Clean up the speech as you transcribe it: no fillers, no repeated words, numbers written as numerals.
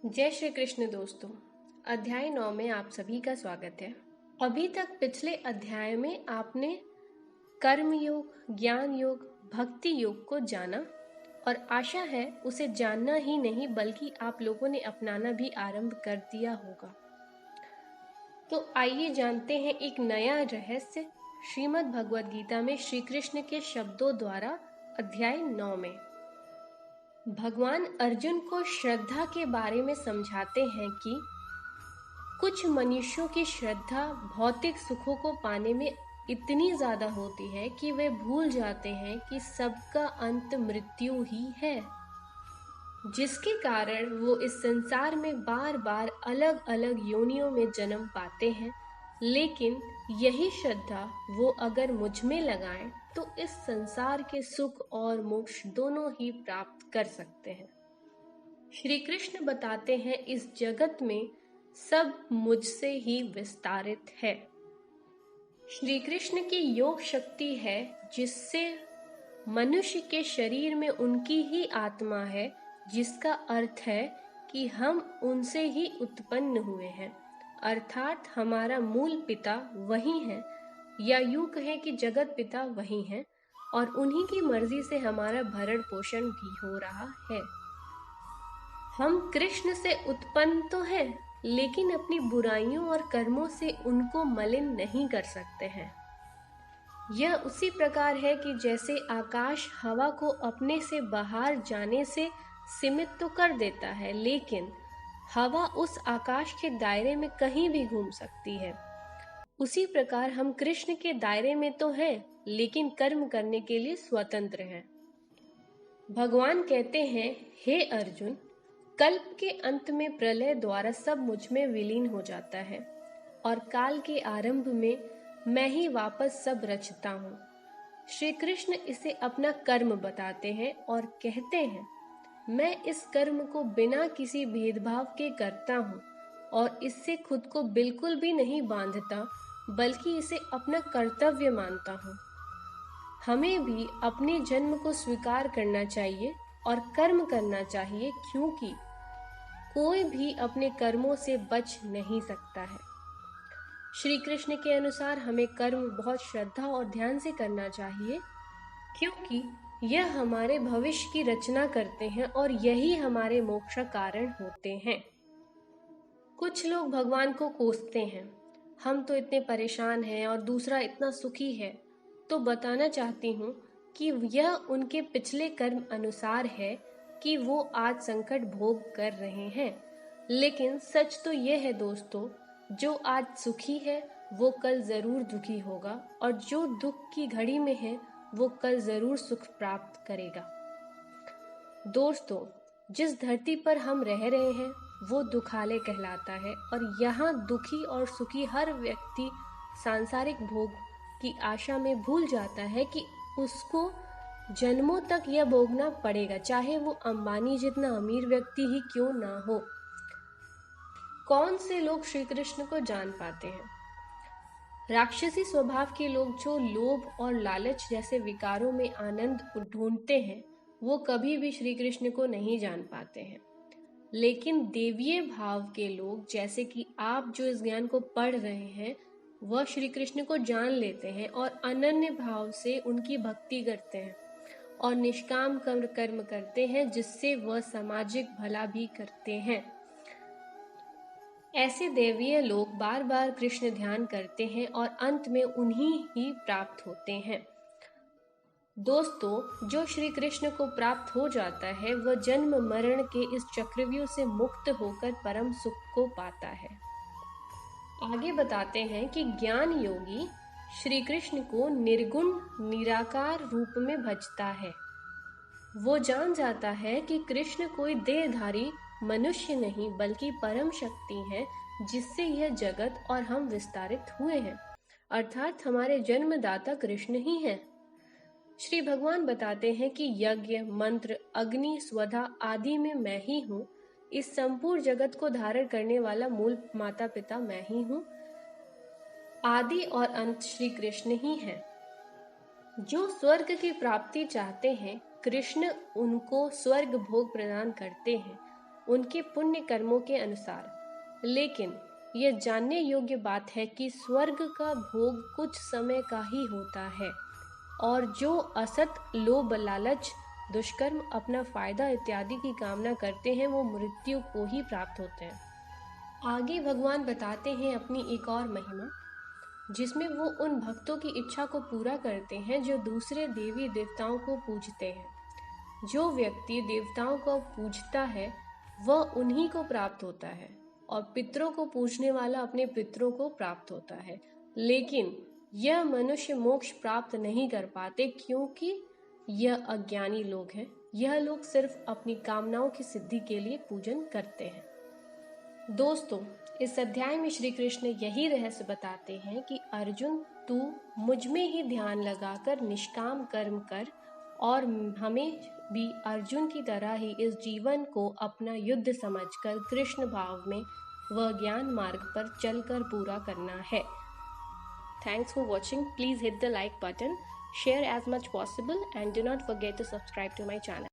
जय श्री कृष्ण दोस्तों। अध्याय 9 में आप सभी का स्वागत है। अभी तक पिछले अध्याय में आपने कर्म योग, ज्ञान योग, भक्ति योग को जाना और आशा है उसे जानना ही नहीं बल्कि आप लोगों ने अपनाना भी आरंभ कर दिया होगा। तो आइए जानते हैं एक नया रहस्य श्रीमद् भगवद गीता में श्री कृष्ण के शब्दों द्वारा। अध्याय 9 में भगवान अर्जुन को श्रद्धा के बारे में समझाते हैं कि कुछ मनुष्यों की श्रद्धा भौतिक सुखों को पाने में इतनी ज्यादा होती है कि वे भूल जाते हैं कि सबका अंत मृत्यु ही है, जिसके कारण वो इस संसार में बार बार अलग अलग योनियों में जन्म पाते हैं। लेकिन यही श्रद्धा वो अगर मुझ में लगाएं तो इस संसार के सुख और मोक्ष दोनों ही प्राप्त कर सकते हैं। श्री कृष्ण बताते हैं इस जगत में सब मुझसे ही विस्तारित है। श्री कृष्ण की योग शक्ति है जिससे मनुष्य के शरीर में उनकी ही आत्मा है, जिसका अर्थ है कि हम उनसे ही उत्पन्न हुए हैं, अर्थात हमारा मूल पिता वही है, या यूं कहें कि जगत पिता वही है और उन्हीं की मर्जी से हमारा भरण पोषण भी हो रहा है। हम कृष्ण से उत्पन्न तो हैं, लेकिन अपनी बुराइयों और कर्मों से उनको मलिन नहीं कर सकते हैं। यह उसी प्रकार है कि जैसे आकाश हवा को अपने से बाहर जाने से सीमित तो कर देता है, लेकिन हवा उस आकाश के दायरे में कहीं भी घूम सकती है। उसी प्रकार हम कृष्ण के दायरे में तो हैं, लेकिन कर्म करने के लिए स्वतंत्र हैं। भगवान कहते हैं, हे अर्जुन, कल्प के अंत में प्रलय द्वारा सब मुझ में विलीन हो जाता है और काल के आरंभ में मैं ही वापस सब रचता हूँ। श्री कृष्ण इसे अपना कर्म बताते हैं और कहते हैं, मैं इस कर्म को बिना किसी भेदभाव के करता हूँ और इससे खुद को बिल्कुल भी नहीं बांधता, बल्कि इसे अपना कर्तव्य मानता हूँ। हमें भी अपने जन्म को स्वीकार करना चाहिए और कर्म करना चाहिए, क्योंकि कोई भी अपने कर्मों से बच नहीं सकता है। श्री कृष्ण के अनुसार हमें कर्म बहुत श्रद्धा और ध्यान से करना चाहिए, क्योंकि यह हमारे भविष्य की रचना करते हैं और यही हमारे मोक्ष का कारण होते हैं। कुछ लोग भगवान को कोसते हैं, हम तो इतने परेशान हैं और दूसरा इतना सुखी है। तो बताना चाहती हूँ कि यह उनके पिछले कर्म अनुसार है कि वो आज संकट भोग कर रहे हैं। लेकिन सच तो यह है दोस्तों, जो आज सुखी है वो कल जरूर दुखी होगा, और जो दुख की घड़ी में है वो कल जरूर सुख प्राप्त करेगा। दोस्तों, जिस धरती पर हम रह रहे हैं वो दुखालय कहलाता है, और यहाँ दुखी और सुखी हर व्यक्ति सांसारिक भोग की आशा में भूल जाता है कि उसको जन्मों तक यह भोगना पड़ेगा, चाहे वो अंबानी जितना अमीर व्यक्ति ही क्यों ना हो। कौन से लोग श्री कृष्ण को जान पाते हैं? राक्षसी स्वभाव के लोग जो लोभ और लालच जैसे विकारों में आनंद ढूंढते हैं, वो कभी भी श्री कृष्ण को नहीं जान पाते हैं। लेकिन देवीय भाव के लोग, जैसे कि आप जो इस ज्ञान को पढ़ रहे हैं, वह श्री कृष्ण को जान लेते हैं और अनन्य भाव से उनकी भक्ति करते हैं और निष्काम कर्म करते हैं, जिससे वह सामाजिक भला भी करते हैं। ऐसे देवीय लोग बार बार कृष्ण ध्यान करते हैं और अंत में उन्हीं ही प्राप्त होते हैं। दोस्तों, जो श्री कृष्ण को प्राप्त हो जाता है वह जन्म मरण के इस चक्रव्यूह से मुक्त होकर परम सुख को पाता है। आगे बताते हैं कि ज्ञान योगी श्री कृष्ण को निर्गुण निराकार रूप में भजता है। वो जान जाता है कि कृष्ण कोई देहधारी मनुष्य नहीं बल्कि परम शक्ति है, जिससे यह जगत और हम विस्तारित हुए हैं, अर्थात हमारे जन्मदाता कृष्ण ही हैं। श्री भगवान बताते हैं कि यज्ञ, मंत्र, अग्नि, स्वधा आदि में मैं ही हूँ। इस संपूर्ण जगत को धारण करने वाला मूल माता पिता मैं ही हूँ। आदि और अंत श्री कृष्ण ही है। जो स्वर्ग की प्राप्ति चाहते हैं, कृष्ण उनको स्वर्ग भोग प्रदान करते हैं। उनके पुण्य कर्मों के अनुसार। लेकिन यह जानने योग्य बात है कि स्वर्ग का भोग कुछ समय का ही होता है और जो असत, लोभ, लालच, दुष्कर्म, अपना फायदा इत्यादि की कामना करते हैं वो मृत्यु को ही प्राप्त होते हैं। आगे भगवान बताते हैं अपनी एक और महिमा, जिसमें वो उन भक्तों की इच्छा को पूरा करते हैं जो दूसरे देवी देवताओं को पूजते हैं। जो व्यक्ति देवताओं को पूजता है वह उन्हीं को प्राप्त होता है और पितरों को पूजने वाला अपने पितरों को प्राप्त होता है। लेकिन यह मनुष्य मोक्ष प्राप्त नहीं कर पाते क्योंकि यह अज्ञानी लोग हैं। यह लोग सिर्फ अपनी कामनाओं की सिद्धि के लिए पूजन करते हैं। दोस्तों, इस अध्याय में श्री कृष्ण यही रहस्य बताते हैं कि अर्जुन, तू मुझ में ही ध्यान लगाकर निष्काम कर्म कर और हमें भी अर्जुन की तरह ही इस जीवन को अपना युद्ध समझकर कृष्ण भाव में व ज्ञान मार्ग पर चलकर पूरा करना है। Thanks for watching. Please hit the like button, share as much possible and do not forget to subscribe to my channel.